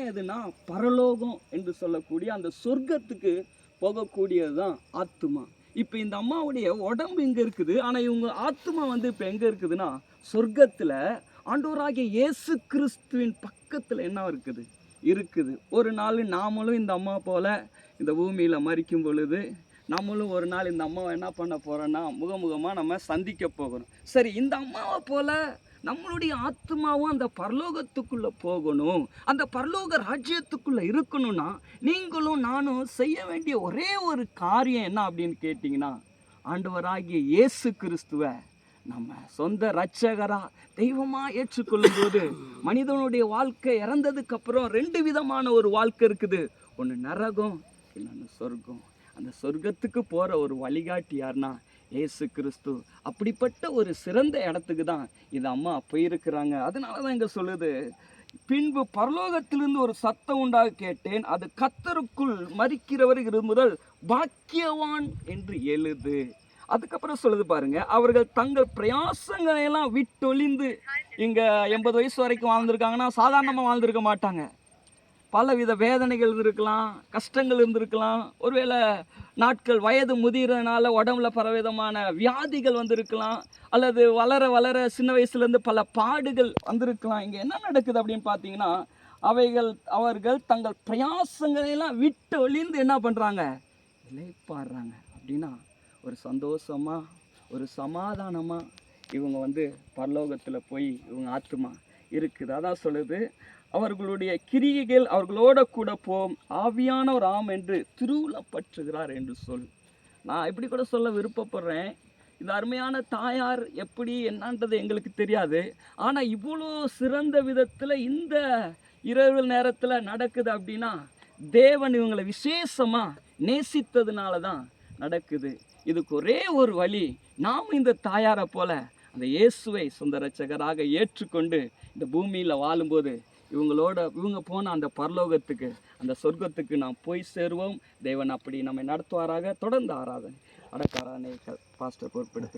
எதுனா பரலோகம் என்று சொல்லக்கூடிய அந்த சொர்க்கத்துக்கு போகக்கூடியது தான் ஆத்துமா. இப்போ இந்த அம்மாவுடைய உடம்பு இங்கே இருக்குது, ஆனால் இவங்க ஆத்துமா வந்து இப்போ எங்கே இருக்குதுன்னா சொர்க்கத்தில் ஆண்டவராகிய இயேசு கிறிஸ்துவின் பக்கத்தில் என்ன இருக்குது. ஒரு நாள் நாமளும் இந்த அம்மா போல இந்த பூமியில் மறிக்கும் பொழுது நம்மளும் ஒரு நாள் இந்த அம்மாவை என்ன பண்ண போகிறோன்னா முகமுகமாக நம்ம சந்திக்க போகிறோம். சரி, இந்த அம்மாவை போல நம்மளுடைய ஆத்மாவும் அந்த பரலோகத்துக்குள்ளே போகணும், அந்த பரலோக ராஜ்யத்துக்குள்ளே இருக்கணும்னா நீங்களும் நானும் செய்ய வேண்டிய ஒரே ஒரு காரியம் என்ன அப்படின்னு கேட்டிங்கன்னா, ஆண்டவராகிய இயேசு கிறிஸ்துவை நம்ம சொந்த இரட்சகரா தெய்வமாக ஏற்றுக்கொள்ளும் போது மனிதனுடைய வாழ்க்கை இறந்ததுக்கு அப்புறம் 2 விதமான ஒரு வாழ்க்கை இருக்குது. ஒன்று நரகம், இன்னொன்று சொர்க்கம். அந்த சொர்க்கத்துக்கு போகிற ஒரு வழிகாட்டி யாருன்னா இயேசு கிறிஸ்து. அப்படிப்பட்ட ஒரு சிறந்த இடத்துக்கு தான் இந்த அம்மா போயிருக்கிறாங்க. அதனால தான் இங்கே சொல்லுது, பின்பு பரலோகத்திலிருந்து ஒரு சத்தம் உண்டாக கேட்டேன், அது கர்த்தருக்குள் மரிக்கிறவர் முதல் பாக்கியவான் என்று எழுது. அதுக்கப்புறம் சொல்லுது பாருங்க, அவர்கள் தங்கள் பிரயாசங்களை எல்லாம் விட்டொழிந்து, இங்கே 80 வயசு வரைக்கும் வாழ்ந்துருக்காங்கன்னா சாதாரணமாக வாழ்ந்துருக்க மாட்டாங்க. பலவித வேதனைகள் இருந்திருக்கலாம், கஷ்டங்கள் இருந்திருக்கலாம், ஒருவேளை நாட்கள் வயது முதிரனால உடம்புல பலவிதமான வியாதிகள் வந்திருக்கலாம், அல்லது வளர வளர சின்ன வயசுலேருந்து பல பாடுகள் வந்திருக்கலாம். இங்கே என்ன நடக்குது அப்படின்னு பார்த்தீங்கன்னா, அவர்கள் தங்கள் பிரயாசங்களையெல்லாம் விட்டு ஒழிந்து என்ன பண்ணுறாங்க, இளைப்பாடுறாங்க. அப்படின்னா ஒரு சந்தோஷமாக ஒரு சமாதானமாக இவங்க வந்து பரலோகத்தில் போய் இவங்க ஆத்துமா இருக்குது. அதான் சொல்லுது, அவர்களுடைய கிரியைகள் அவர்களோட கூட போம், ஆவியானவர் ஆம் என்று திருவுளப்பற்றுகிறார் என்று சொல். நான் இப்படி கூட சொல்ல விருப்பப்படுறேன். இந்த அருமையான தாயார் எப்படி என்னன்றது எங்களுக்கு தெரியாது, ஆனால் இவ்வளோ சிறந்த விதத்தில் இந்த இரவு நேரத்தில் நடக்குது அப்படின்னா தேவன் இவங்களை விசேஷமாக நேசித்ததுனால தான் நடக்குது. இதுக்கு ஒரே ஒரு வழி, நாம் இந்த தாயாரை போல அந்த இயேசுவை சொந்த இரட்சகராக ஏற்றுக்கொண்டு இந்த பூமியில் வாழும்போது இவங்க போன அந்த பரலோகத்துக்கு, அந்த சொர்க்கத்துக்கு நாம் போய் சேருவோம். தேவன் அப்படி நம்மை நடத்துவாராக. தொடர்ந்து ஆராதனை அடக்காரானை பாஸ்டர் பொறுப்பெடுத்து